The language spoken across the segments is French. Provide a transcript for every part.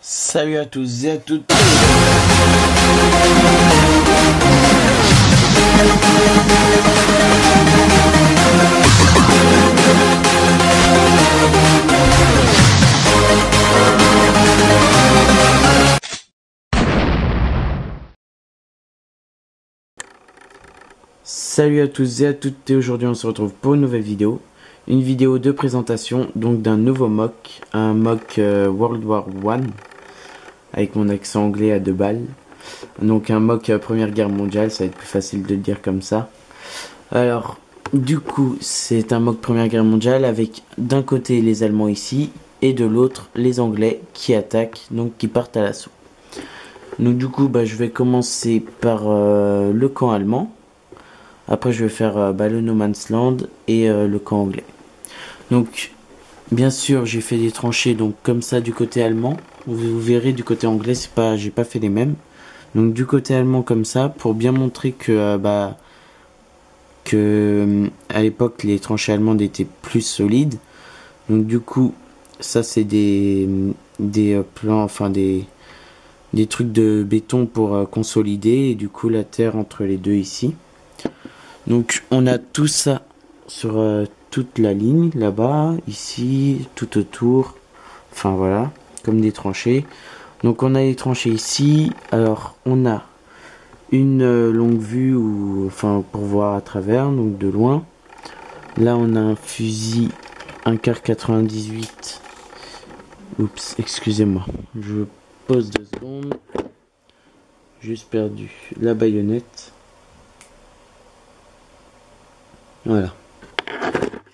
Salut à tous et à toutes. Salut à tous et à toutes, et aujourd'hui on se retrouve pour une nouvelle vidéo. Une vidéo de présentation donc d'un nouveau mock, un mock World War One, avec mon accent anglais à 2 balles. Donc un mock Première Guerre mondiale, ça va être plus facile de le dire comme ça. Alors, du coup, c'est un mock Première Guerre mondiale avec d'un côté les Allemands ici, et de l'autre les Anglais qui attaquent, donc qui partent à l'assaut. Donc du coup, je vais commencer par le camp allemand. Après, je vais faire le No Man's Land et le camp anglais. Donc, bien sûr, j'ai fait des tranchées donc comme ça du côté allemand. Vous verrez du côté anglais, j'ai pas fait les mêmes. Donc du côté allemand comme ça, pour bien montrer que à l'époque les tranchées allemandes étaient plus solides. Donc du coup, ça c'est des plans, enfin des trucs de béton pour consolider, et du coup la terre entre les deux ici. Donc on a tout ça sur toute la ligne, là-bas, ici, tout autour, enfin voilà, comme des tranchées. Donc on a les tranchées ici, alors on a une longue vue, pour voir à travers, donc de loin. Là on a un fusil, un Kar 98, oups, excusez-moi, je pose 2 secondes, juste perdu la baïonnette. Voilà.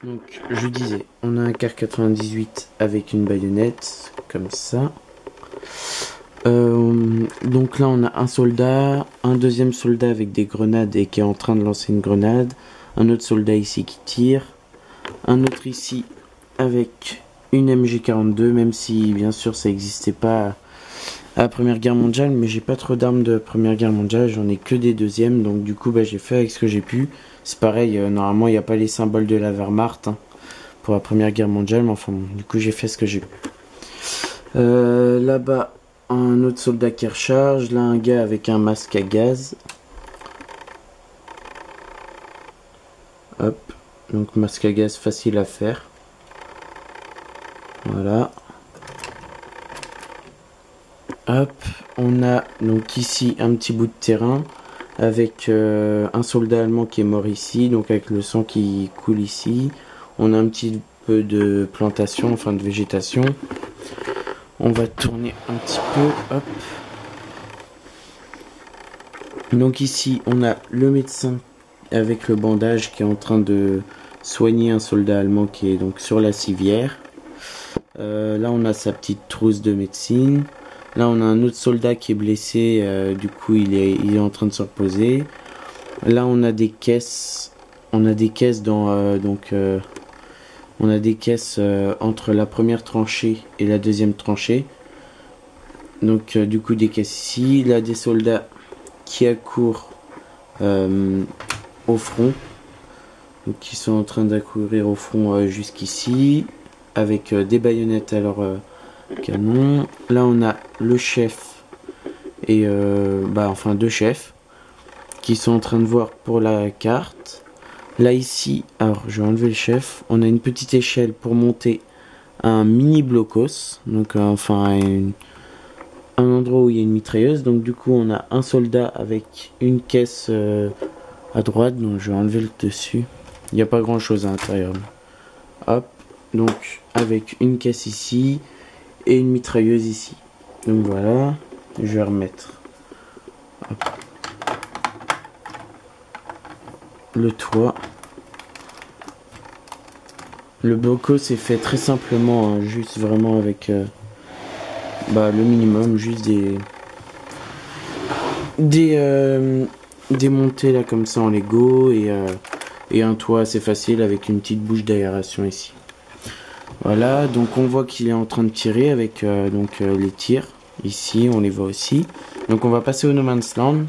Donc je disais, on a un Kar 98 avec une baïonnette, comme ça. Donc là on a un soldat, un deuxième soldat avec des grenades et qui est en train de lancer une grenade. Un autre soldat ici qui tire. Un autre ici avec une MG42, même si bien sûr ça n'existait pas à la Première Guerre mondiale, mais j'ai pas trop d'armes de Première Guerre mondiale, j'en ai que des deuxièmes, donc du coup j'ai fait avec ce que j'ai pu. C'est pareil, normalement il n'y a pas les symboles de la Wehrmacht pour la Première Guerre mondiale, mais enfin bon, du coup j'ai fait ce que j'ai pu. Là-bas, un autre soldat qui recharge, là un gars avec un masque à gaz. Hop, donc masque à gaz facile à faire. Voilà. Hop, on a donc ici un petit bout de terrain avec un soldat allemand qui est mort ici, donc avec le sang qui coule ici. On a un petit peu de plantation, enfin de végétation. On va tourner un petit peu, hop. Donc ici on a le médecin avec le bandage qui est en train de soigner un soldat allemand qui est donc sur la civière. Là on a sa petite trousse de médecine. Là on a un autre soldat qui est blessé, du coup il est en train de se reposer. Là on a des caisses, on a des caisses entre la première tranchée et la deuxième tranchée. Donc du coup des caisses ici. Là des soldats qui accourent au front, donc qui sont en train d'accourir au front jusqu'ici avec des baïonnettes à leur canon. Là on a le chef et 2 chefs qui sont en train de voir pour la carte. Là ici, alors je vais enlever le chef, on a une petite échelle pour monter un mini blocos, donc un endroit où il y a une mitrailleuse. Donc du coup on a un soldat avec une caisse à droite, donc je vais enlever le dessus, il n'y a pas grand chose à l'intérieur. Hop, donc avec une caisse ici et une mitrailleuse ici. Donc voilà, je vais remettre le toit. Le bloco c'est fait très simplement, juste vraiment avec le minimum, juste des montées là comme ça en Lego, et un toit assez facile avec une petite bouche d'aération ici. Voilà, donc on voit qu'il est en train de tirer avec les tirs. Ici, on les voit aussi. Donc on va passer au No Man's Land.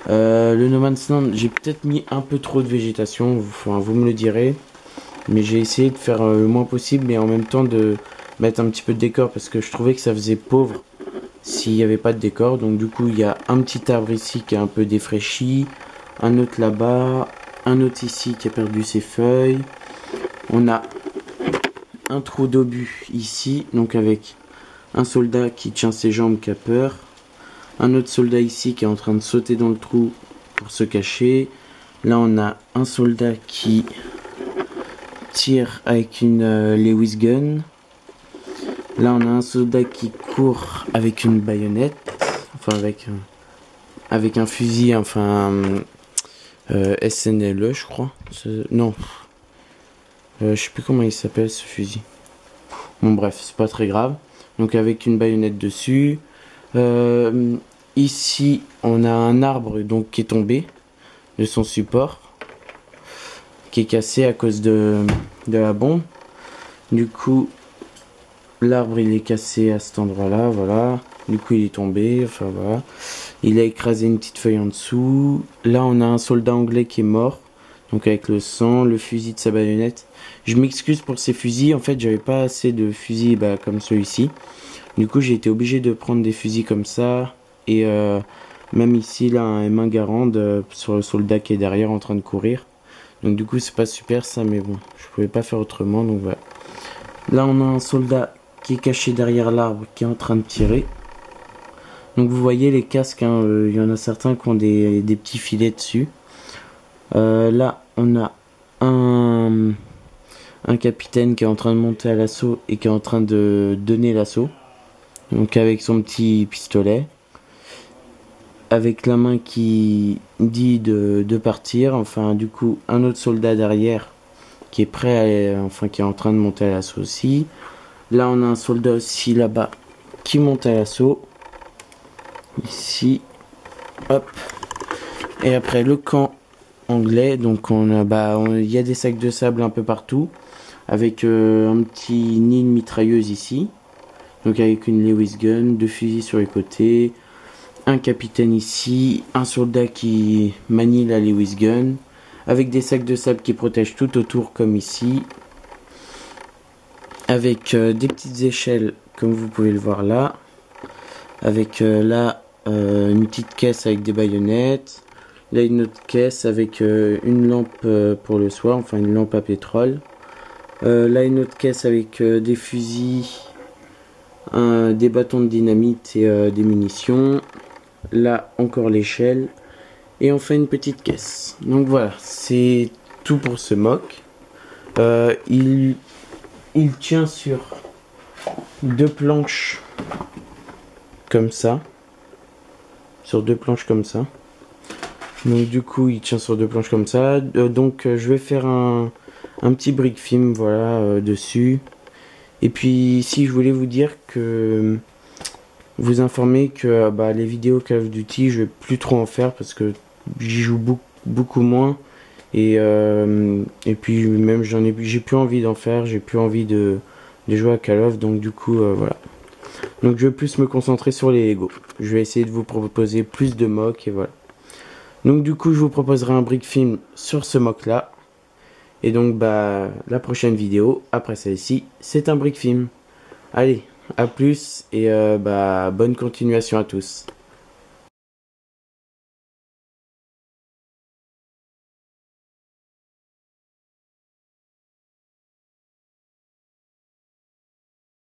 Le No Man's Land, j'ai peut-être mis un peu trop de végétation, vous me le direz. Mais j'ai essayé de faire le moins possible, mais en même temps de mettre un petit peu de décor, parce que je trouvais que ça faisait pauvre s'il n'y avait pas de décor. Donc du coup il y a un petit arbre ici qui est un peu défraîchi, un autre là-bas, un autre ici qui a perdu ses feuilles. On a un trou d'obus ici, donc avec un soldat qui tient ses jambes qui a peur. Un autre soldat ici qui est en train de sauter dans le trou pour se cacher. Là on a un soldat qui tire avec une Lewis Gun. Là on a un soldat qui court avec une baïonnette. Enfin avec un fusil, enfin SNLE je crois. Non. Je sais plus comment il s'appelle ce fusil. Bon bref, c'est pas très grave. Donc avec une baïonnette dessus. Ici on a un arbre donc qui est tombé de son support, qui est cassé à cause de la bombe. Du coup l'arbre il est cassé à cet endroit là, voilà. Du coup il est tombé, enfin voilà. Il a écrasé une petite feuille en dessous. Là on a un soldat anglais qui est mort, donc avec le sang, le fusil de sa baïonnette. Je m'excuse pour ces fusils, en fait j'avais pas assez de fusils comme celui-ci. Du coup j'ai été obligé de prendre des fusils comme ça. Et même ici là un M1 Garand sur le soldat qui est derrière en train de courir. Donc du coup c'est pas super ça, mais bon je pouvais pas faire autrement, donc voilà. Là on a un soldat qui est caché derrière l'arbre qui est en train de tirer. Donc vous voyez les casques, hein, y en a certains qui ont des petits filets dessus. Là on a un capitaine qui est en train de monter à l'assaut et qui est en train de donner l'assaut. Donc avec son petit pistolet. Avec la main qui dit de partir. Enfin du coup un autre soldat derrière qui est prêt à qui est en train de monter à l'assaut aussi. Là on a un soldat aussi là-bas qui monte à l'assaut. Ici. Hop. Et après le camp anglais. Donc il y a des sacs de sable un peu partout. Avec un petit nid de mitrailleuse ici. Donc avec une Lewis Gun, 2 fusils sur les côtés. Un capitaine ici, un soldat qui manie la Lewis Gun, avec des sacs de sable qui protègent tout autour comme ici, avec des petites échelles comme vous pouvez le voir là, avec là une petite caisse avec des baïonnettes, là une autre caisse avec une lampe pour le soir, enfin une lampe à pétrole, là une autre caisse avec des fusils, des bâtons de dynamite et des munitions. Là encore l'échelle. Et enfin une petite caisse. Donc voilà, c'est tout pour ce mock. Il tient sur 2 planches comme ça. Sur 2 planches comme ça. Donc du coup il tient sur 2 planches comme ça. Donc je vais faire un petit brick film voilà dessus. Et puis ici je voulais vous dire que vous informer que les vidéos Call of Duty je vais plus trop en faire parce que j'y joue beaucoup moins et puis même j'ai plus envie d'en faire, j'ai plus envie de jouer à Call of, donc du coup voilà. Donc je vais plus me concentrer sur les Lego. Je vais essayer de vous proposer plus de mocks et voilà. Donc du coup je vous proposerai un brick film sur ce mock là. Et donc la prochaine vidéo après celle-ci c'est un brick film. Allez, à plus et bonne continuation à tous.